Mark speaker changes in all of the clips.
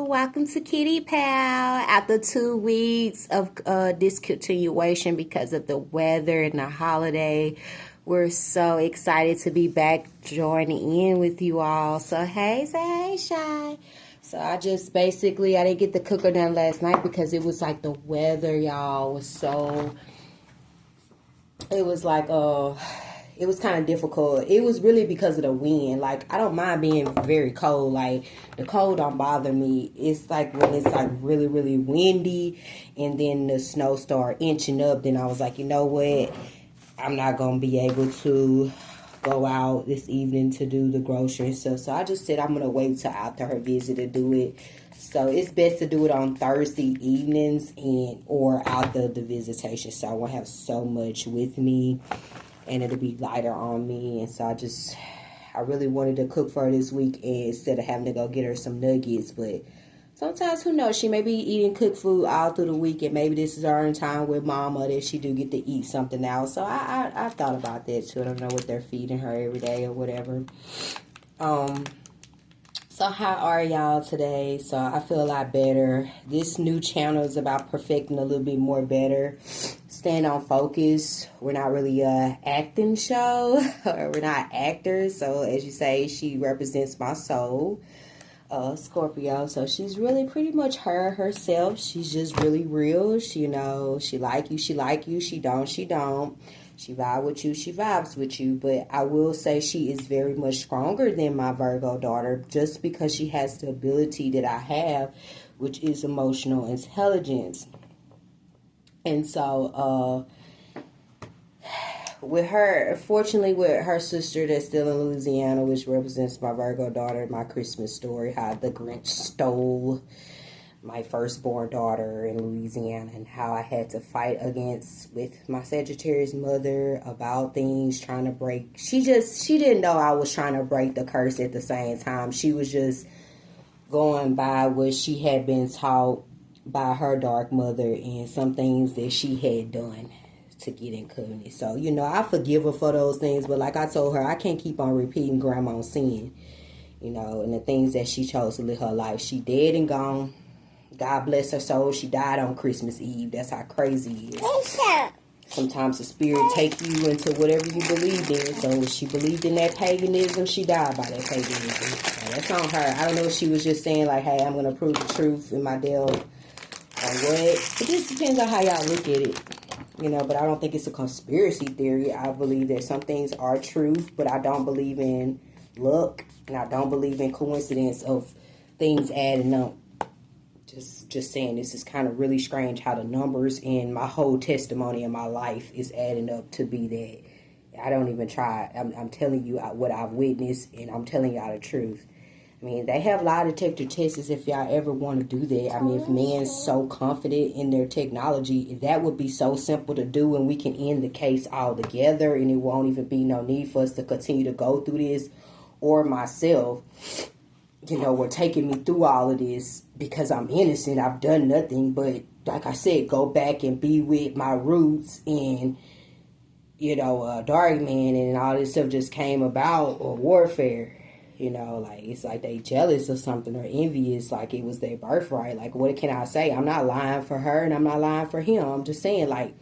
Speaker 1: welcome to Kitty Pal. After 2 weeks of discontinuation because of the weather and the holiday, we're so excited to be back joining in with you all. So hey, say hey, Shai. So I didn't get the cooker done last night because it was like the weather, y'all, was so, it was like, it was kind of difficult. It was really because of the wind. Like, I don't mind being very cold. Like, the cold don't bother me. It's like when it's like really, really windy and then the snow start inching up. Then I was like, you know what? I'm not going to be able to go out this evening to do the grocery stuff. So I just said I'm going to wait till after her visit to do it. So it's best to do it on Thursday evenings or after the visitation. So I won't have so much with me. And it'll be lighter on me. And so I really wanted to cook for her this week instead of having to go get her some nuggets. But sometimes, who knows, she may be eating cooked food all through the week. And maybe this is her own time with mama that she do get to eat something else. So I thought about that too. I don't know what they're feeding her every day or whatever. So how are y'all today? So I feel a lot better. This new channel is about perfecting a little bit more better. Staying on focus. We're not really a acting show. Or we're not actors. So as you say, she represents my soul. Scorpio. So she's really pretty much herself. She's just really real. She like you, she like you. She don't. She vibe with you, she vibes with you. But I will say she is very much stronger than my Virgo daughter just because she has the ability that I have, which is emotional intelligence. And so, with her, fortunately with her sister that's still in Louisiana, which represents my Virgo daughter, my Christmas story, how the Grinch stole my firstborn daughter in Louisiana and how I had to fight with my Sagittarius mother about things trying to break. She didn't know I was trying to break the curse at the same time. She was just going by what she had been taught by her dark mother and some things that she had done to get in covenant. So, I forgive her for those things, but like I told her, I can't keep on repeating grandma's sin, and the things that she chose to live her life. She dead and gone. God bless her soul. She died on Christmas Eve. That's how crazy it is. Sometimes the spirit take you into whatever you believe in. So if she believed in that paganism, she died by that paganism. So that's on her. I don't know if she was just saying like, hey, I'm going to prove the truth in my deal or what. It just depends on how y'all look at it. But I don't think it's a conspiracy theory. I believe that some things are truth, but I don't believe in luck. And I don't believe in coincidence of things adding up. Just saying, this is kind of really strange how the numbers in my whole testimony in my life is adding up to be that. I don't even try. I'm telling you what I've witnessed, and I'm telling y'all the truth. I mean, they have lie detector tests if y'all ever want to do that. I mean, if man's so confident in their technology, that would be so simple to do, and we can end the case altogether, and it won't even be no need for us to continue to go through this, or myself. Were taking me through all of this because I'm innocent. I've done nothing but, like I said, go back and be with my roots and, dark man and all this stuff just came about, or warfare. It's like they jealous or something or envious, like it was their birthright. Like, what can I say? I'm not lying for her and I'm not lying for him. I'm just saying, like,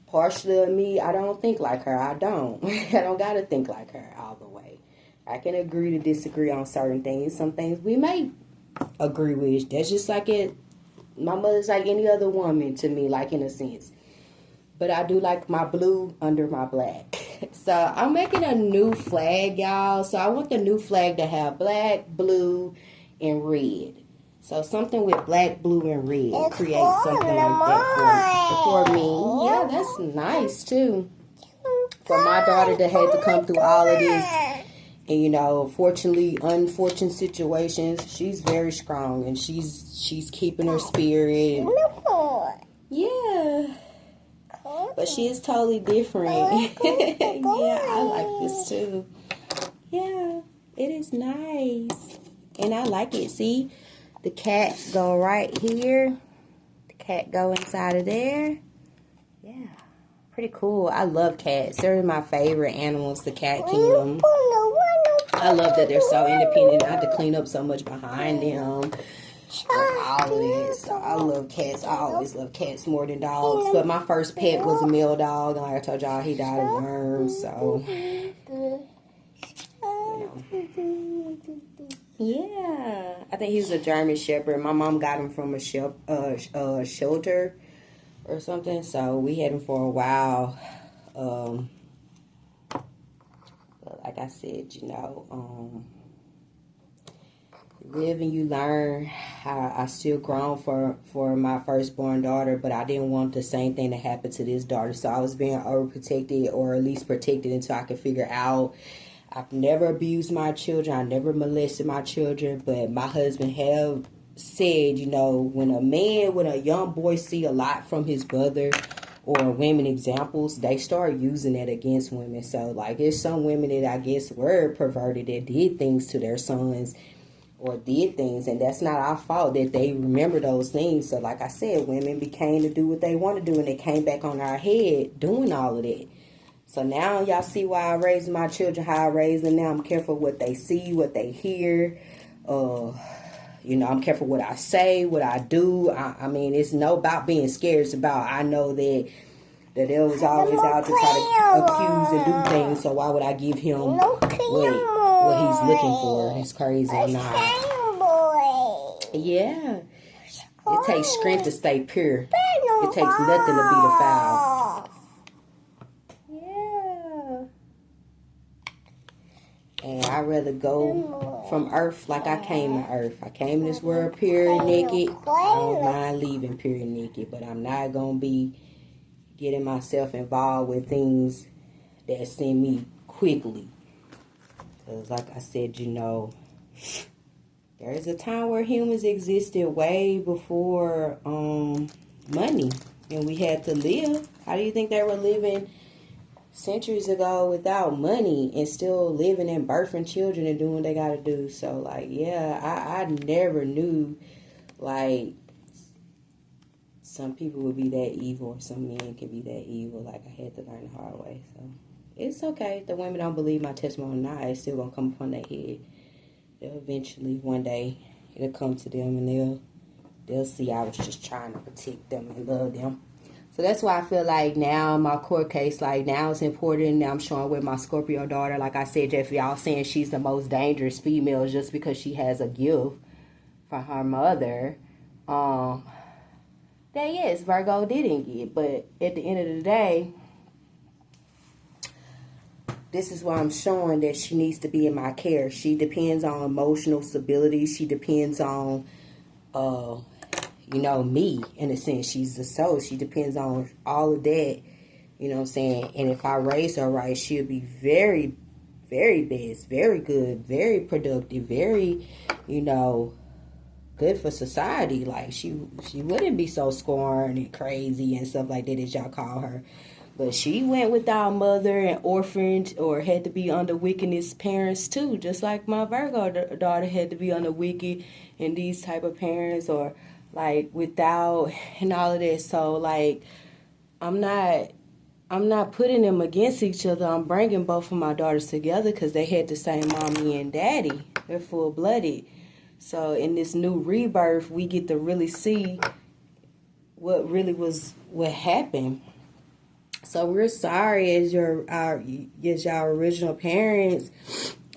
Speaker 1: partially of me, I don't think like her. I don't. I don't got to think like her all the way. I can agree to disagree on certain things. Some things we may agree with. That's just like it. My mother's like any other woman to me, like in a sense. But I do like my blue under my black. So I'm making a new flag, y'all. So I want the new flag to have black, blue, and red. So something with black, blue, and red. Create something like that for me. Yeah, that's nice too. For my daughter that had to come through all of this. And fortunately, unfortunate situations, she's very strong and she's keeping her spirit. Yeah. But she is totally different. Yeah, I like this too. Yeah, it is nice. And I like it. See, the cat go right here. The cat go inside of there. Yeah. Pretty cool. I love cats. They're my favorite animals, the cat kingdom. I love that they're so independent. I have to clean up so much behind them. all of that. So I love cats. I always love cats more than dogs. But my first pet was a male dog, and like I told y'all, he died of worms. So, yeah, I think he's a German Shepherd. My mom got him from a shelter or something. So we had him for a while. But like I said, you live and you learn. I still grown for my firstborn daughter, but I didn't want the same thing to happen to this daughter. So I was being overprotected, or at least protected until I could figure out. I've never abused my children. I never molested my children, but my husband have said, when a young boy see a lot from his brother or women examples, they start using that against women. So, like, there's some women that I guess were perverted that did things to their sons or did things, and that's not our fault that they remember those things. So, like I said, women became to do what they want to do, and they came back on our head doing all of that. So now y'all see why I raised my children, how I raised them. Now I'm careful what they see, what they hear. I'm careful what I say, what I do. I mean, it's no about being scared. It's about, I know that the devil's always out to try to accuse and do things. So why would I give him what he's looking for? It's crazy. I'm not. Yeah. It takes strength to stay pure. It takes nothing to be defiled. And I'd rather go from earth like I came to earth. I came in this world pure and naked. I don't mind leaving pure and naked, but I'm not going to be getting myself involved with things that send me quickly. Because like I said, there is a time where humans existed way before money. And we had to live. How do you think they were living centuries ago without money and still living and birthing children and doing what they gotta do? So, like, yeah, I never knew, like, some people would be that evil or some men can be that evil. Like, I had to learn the hard way. So, it's okay. If the women don't believe my testimony now, it's still gonna come upon their head. They'll eventually, one day, it'll come to them and they'll see I was just trying to protect them and love them. So that's why I feel like now my court case, like, now it's important. Now I'm showing with my Scorpio daughter. Like I said, Jeff, y'all saying she's the most dangerous female just because she has a gift from her mother. That, yes, Virgo didn't get. But at the end of the day, this is why I'm showing that she needs to be in my care. She depends on emotional stability. She depends on me, in a sense. She's the soul. She depends on all of that, you know what I'm saying? And if I raise her right, she'll be very, very best, very good, very productive, very, good for society. Like, she wouldn't be so scorned and crazy and stuff like that as y'all call her. But she went without mother and orphaned or had to be under wickedness parents too, just like my Virgo daughter had to be under wicked and these type of parents, or like without and all of that. So, like, I'm not putting them against each other. I'm bringing both of my daughters together because they had the same mommy and daddy. They're full-blooded. So in this new rebirth, we get to really see what happened. So we're sorry as your original parents.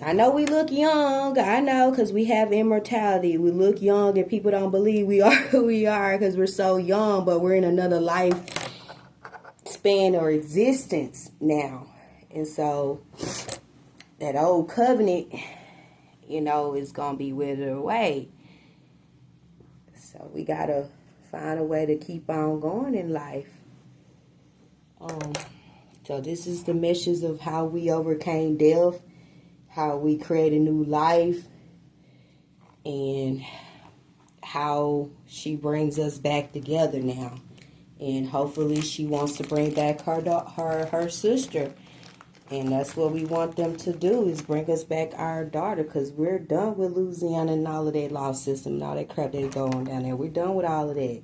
Speaker 1: I know we look young. I know, because we have immortality. We look young and people don't believe we are who we are because we're so young, but we're in another life span or existence now. And so that old covenant, is going to be withered away. So we got to find a way to keep on going in life. So this is the message of how we overcame death, how we created new life, and how she brings us back together now. And hopefully she wants to bring back her sister. And that's what we want them to do, is bring us back our daughter, because we're done with Louisiana and all of that law system and all that crap that's going down there. We're done with all of that.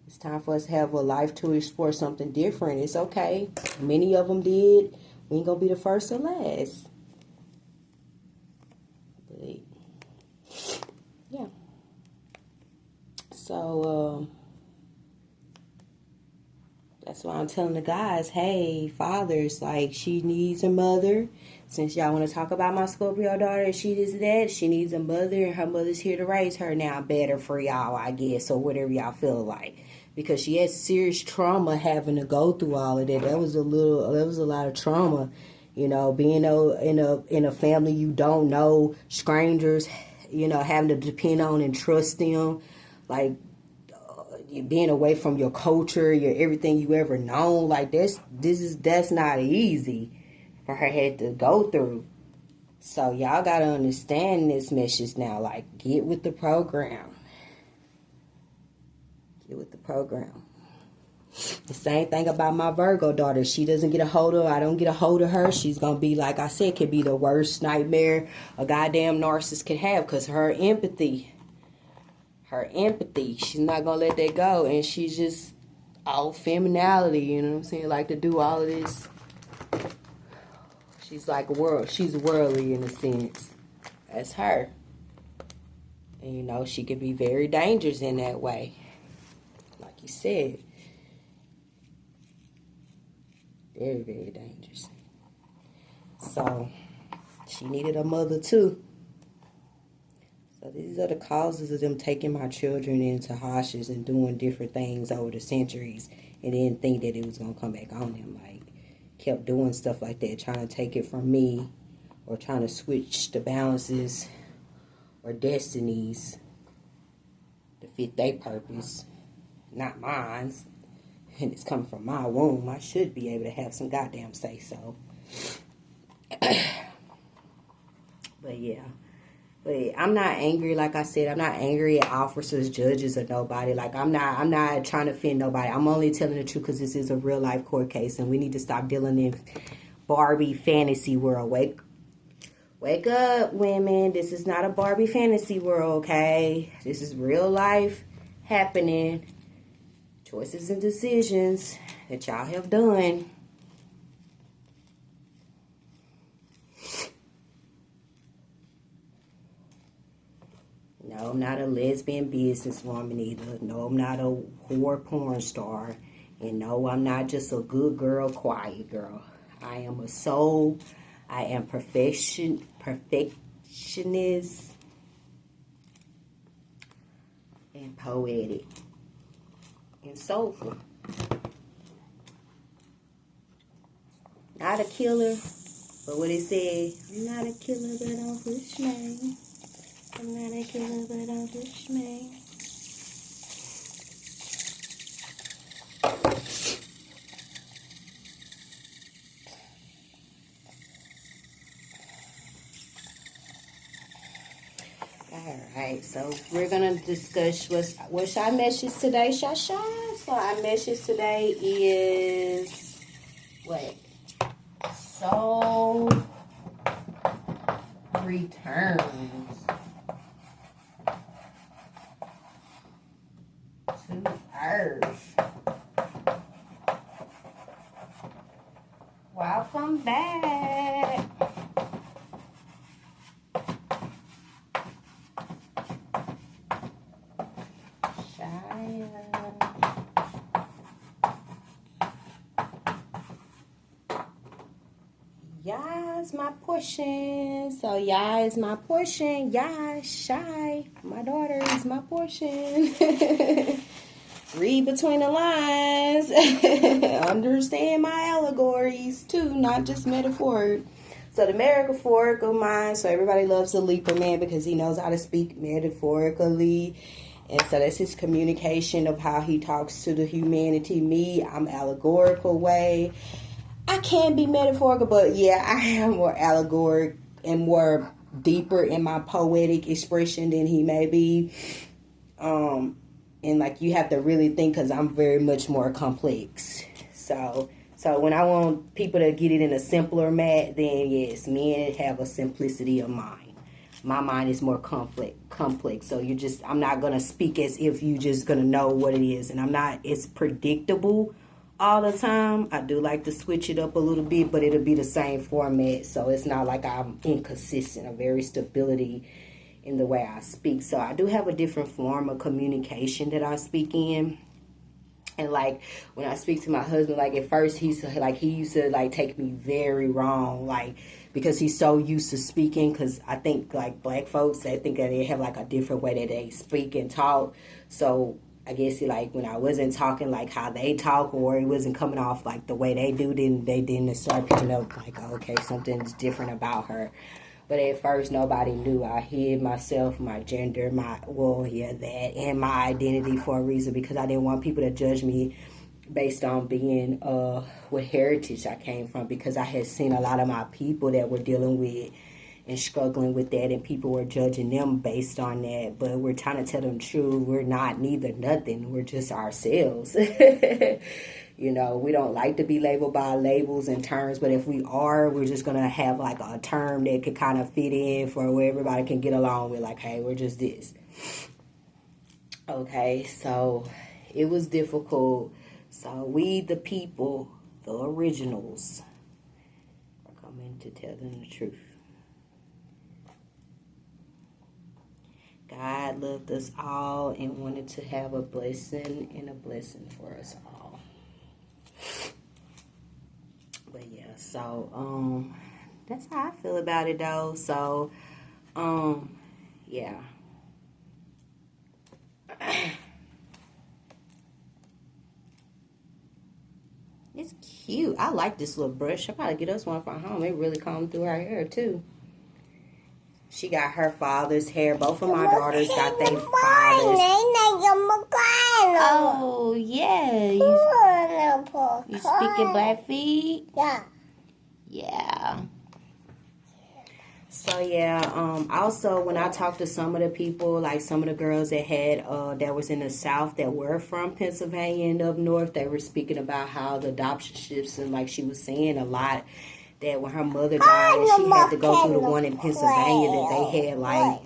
Speaker 1: It's time for us to have a life to explore something different. It's okay. Many of them did. We ain't going to be the first or last. But, yeah. So, that's why I'm telling the guys, hey, fathers, like, she needs a mother. Since y'all want to talk about my Scorpio daughter, she is that. She needs a mother, and her mother's here to raise her now better for y'all, I guess, or whatever y'all feel like. Because she had serious trauma having to go through all of that. That was a lot of trauma, you know, being in a family you don't know, strangers, you know, having to depend on and trust them, like, you being away from your culture, your everything you ever known, like that's not easy for her head to go through. So y'all gotta understand this message now. Like, get with the program. Get with the program. The same thing about my Virgo daughter. She doesn't get a hold of, I don't get a hold of her. She's gonna be, like I said, could be the worst nightmare a goddamn narcissist can have, because her empathy, she's not gonna let that go, and she's just all femininity, you know what I'm saying, like to do all of this. She's like she's worldly in a sense. That's her. And you know, she could be very dangerous in that way, like you said. Very, very dangerous. So she needed a mother too. So these are the causes of them taking my children into hostage and doing different things over the centuries, and didn't think that it was going to come back on them. Like, kept doing stuff like that, trying to take it from me, or trying to switch the balances or destinies to fit their purpose, not mine. And it's coming from my womb. I should be able to have some goddamn say-so. But yeah. But I'm not angry, like I said. I'm not angry at officers, judges, or nobody. Like, I'm not trying to offend nobody. I'm only telling the truth because this is a real life court case, and we need to stop dealing in Barbie fantasy world. Wake up, women. This is not a Barbie fantasy world, okay? This is real life happening. Choices and decisions that y'all have done. No, I'm not a lesbian businesswoman either. No, I'm not a whore porn star. And no, I'm not just a good girl, quiet girl. I am a soul. I am perfectionist and poetic and soulful. Not a killer, but what it said, I'm not a killer, but don't push me. I'm not a killer, but don't push me. Alright, so we're going to discuss what's our message today, Shai. So our message today is, soul returns to earth. Welcome back. Shai. Yah is my portion. So Yah is my portion. Yah, Shai, my daughter is my portion. Read between the lines. Understand my allegories too, not just metaphor. So the metaphorical mind. So everybody loves the Libra man because he knows how to speak metaphorically. And so that's his communication of how he talks to the humanity. Me, I'm allegorical way. I can be metaphorical, but yeah, I am more allegoric and more deeper in my poetic expression than he may be. And like, you have to really think, because I'm very much more complex. So when I want people to get it in a simpler mat, then yes, men have a simplicity of mind. My mind is more complex. So I'm not going to speak as if you just going to know what it is. And I'm not as predictable all the time. I do like to switch it up a little bit, but it'll be the same format. So it's not like I'm inconsistent. I'm very stability in the way I speak. So I do have a different form of communication that I speak in. And like when I speak to my husband, like at first he used to like take me very wrong, like because he's so used to speaking. Because I think like black folks, they think that they have like a different way that they speak and talk. So I guess like when I wasn't talking like how they talk, or it wasn't coming off like the way they do, then they didn't start picking up like, oh, okay, something's different about her. But at first, nobody knew. I hid myself, my gender, that, and my identity for a reason, because I didn't want people to judge me based on being what heritage I came from, because I had seen a lot of my people that were dealing with and struggling with that, and people were judging them based on that. But we're trying to tell them the truth. We're not neither nothing. We're just ourselves. You know, we don't like to be labeled by labels and terms, but if we are, we're just going to have like a term that could kind of fit in for where everybody can get along with, like, hey, we're just this. Okay, so it was difficult. So we, the people, the originals, are coming to tell them the truth. God loved us all and wanted to have a blessing for us all. But yeah, so that's how I feel about it though. So yeah. It's cute. I like this little brush. I'll probably get us one from home. It really combed through her hair too. She got her father's hair. Both of my daughters got their fathers. Oh, yeah. You speaking Blackfeet? Yeah. Yeah. So, yeah. Also, when I talked to some of the people, like some of the girls that was in the South that were from Pennsylvania and up north, they were speaking about how the adoptionships, and like she was saying a lot, that when her mother died and she had to go through the one in Pennsylvania, that they had like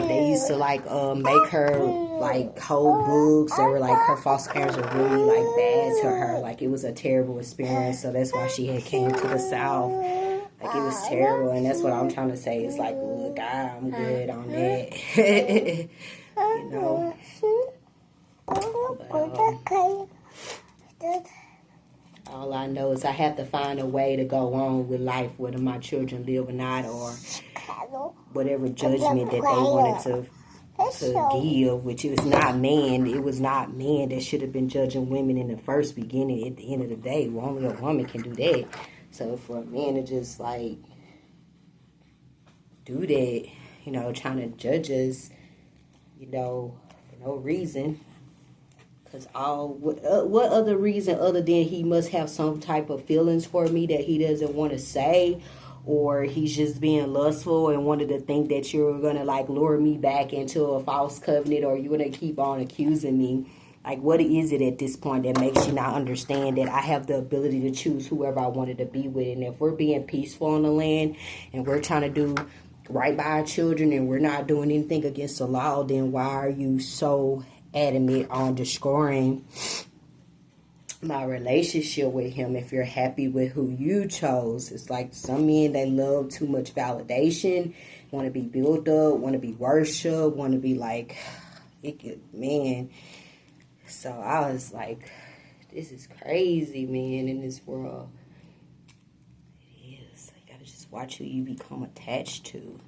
Speaker 1: they used to like make her like hold books. They were like, her foster parents were really like bad to her. Like it was a terrible experience. So that's why she had came to the South. Like it was terrible. And that's what I'm trying to say. It's like, look, I'm good on that. You know. But, all I know is I have to find a way to go on with life, whether my children live or not, or whatever judgment that they wanted to give, which is not man. It was not man that should have been judging women in the first beginning. At the end of the day, only a woman can do that. So for a man to just like do that, you know, trying to judge us, you know, for no reason. Because what other reason other than he must have some type of feelings for me that he doesn't want to say, or he's just being lustful and wanted to think that you're going to like lure me back into a false covenant, or you're going to keep on accusing me. Like, what is it at this point that makes you not understand that I have the ability to choose whoever I wanted to be with? And if we're being peaceful on the land and we're trying to do right by our children and we're not doing anything against the law, then why are you so adamant on destroying my relationship with him if you're happy with who you chose? It's like some men, they love too much validation, want to be built up, want to be worshipped, want to be like, man. So I was like, this is crazy, man, in this world. It is. You gotta just watch who you become attached to.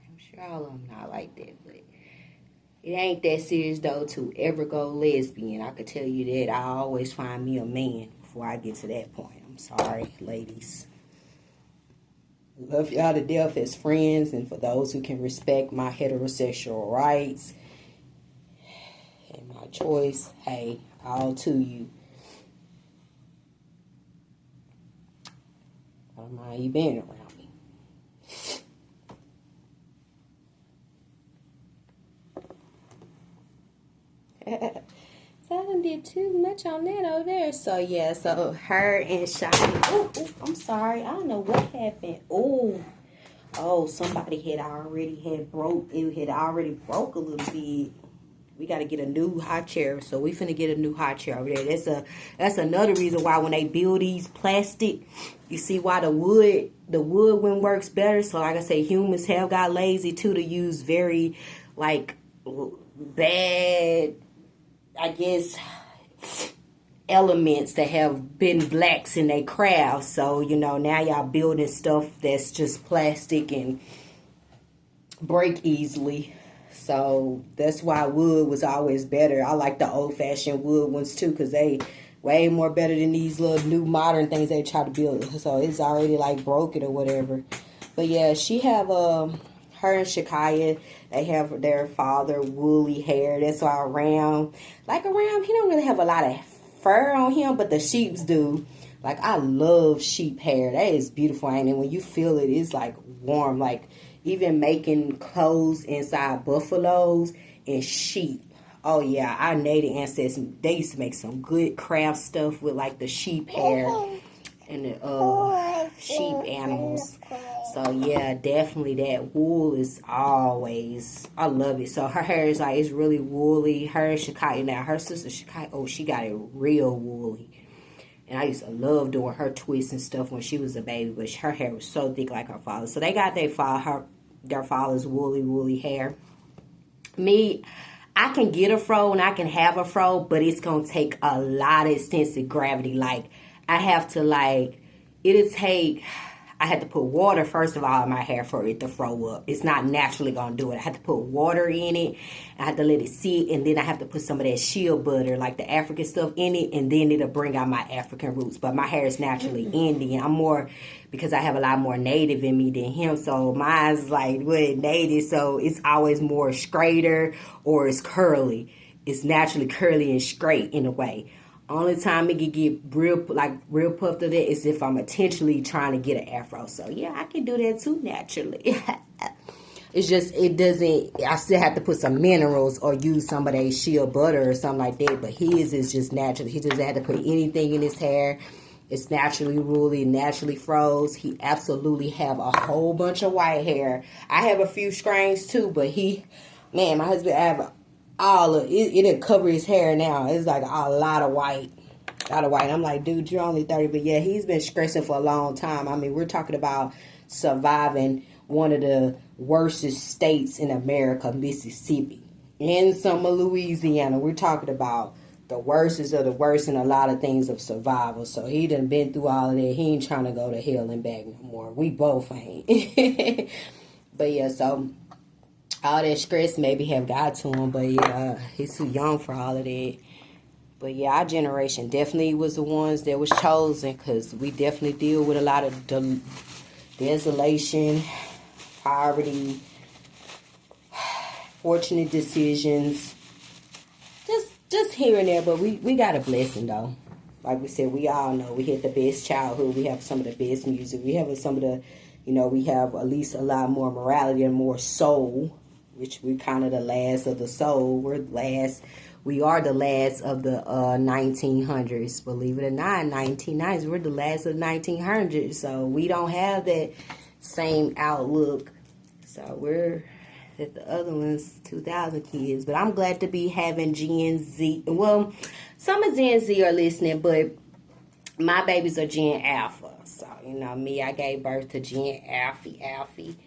Speaker 1: I'm sure all of them not like that, but it ain't that serious, though, to ever go lesbian. I could tell you that. I always find me a man before I get to that point. I'm sorry, ladies. Love y'all to death as friends, and for those who can respect my heterosexual rights and my choice, hey, all to you. I don't mind you being around me. So I done did too much on that over there. So yeah, so her and Shai. Oh, I'm sorry. I don't know what happened. Oh, somebody had already broke. It had already broke a little bit. We got to get a new high chair. So we finna get a new high chair over there. That's another reason why when they build these plastic, you see why the wood one works better. So like I say, humans have got lazy too to use very like bad, I guess, elements that have been blacks in their craft. So, you know, now y'all building stuff that's just plastic and break easily. So that's why wood was always better. I like the old-fashioned wood ones too, because they way more better than these little new modern things they try to build. So it's already like broken or whatever. But yeah, she have her and Shakaya, they have their father woolly hair. That's why Ram, he don't really have a lot of fur on him, but the sheeps do. Like, I love sheep hair. That is beautiful, ain't it? When you feel it, it's like warm. Like, even making clothes inside buffaloes and sheep. Oh yeah, our native ancestors, they used to make some good craft stuff with like the sheep hair and the sheep animals. So yeah, definitely that wool is always, I love it. So her hair is like, it's really woolly. Her and Shakaya, now her sister Shakaya, oh, she got it real woolly. And I used to love doing her twists and stuff when she was a baby, but her hair was so thick like her father. So they got their father's woolly hair. Me, I can get a fro and I can have a fro, but it's going to take a lot of extensive gravity. Like, I have to I had to put water, first of all, in my hair for it to fro up. It's not naturally going to do it. I had to put water in it. I had to let it sit, and then I have to put some of that shea butter, like the African stuff, in it, and then it'll bring out my African roots. But my hair is naturally Indian. I'm more, because I have a lot more native in me than him, so mine's like native, so it's always more straighter or it's curly. It's naturally curly and straight in a way. Only time it can get real puffed to that is if I'm intentionally trying to get an afro. So yeah, I can do that too naturally. It's just, I still have to put some minerals or use some of that shea butter or something like that. But his is just natural. He doesn't have to put anything in his hair. It's naturally woolly, naturally froze. He absolutely have a whole bunch of white hair. I have a few strands too, but my husband have all of it. It'll cover his hair now. It's like a lot of white. I'm like, dude, you're only 30. But yeah, he's been stressing for a long time. I mean, we're talking about surviving one of the worstest states in America, Mississippi, and some of Louisiana. We're talking about the worstest of the worst in a lot of things of survival. So he done been through all of that. He ain't trying to go to hell and back no more. We both ain't. But yeah, so all that stress maybe have got to him, but yeah, he's too young for all of that. But yeah, our generation definitely was the ones that was chosen, because we definitely deal with a lot of desolation, poverty, fortunate decisions, just here and there. But we got a blessing though. Like we said, we all know we had the best childhood. We have some of the best music. We have some of the, we have at least a lot more morality and more soul, which we kind of the last of the soul. We are the last of the 1900s. Believe it or not, 1990s. We're the last of the 1900s. So we don't have that same outlook. So we're that the other ones 2000 kids. But I'm glad to be having Gen Z. Well, some of Gen Z are listening, but my babies are Gen Alpha. So, me, I gave birth to Gen Alfie.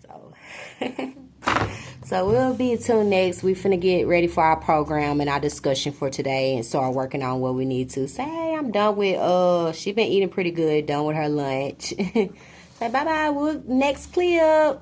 Speaker 1: So, so we'll be tuned next. We finna get ready for our program and our discussion for today and start working on what we need to. Say, hey, I'm done with, she been eating pretty good, done with her lunch. Say bye-bye, next clip.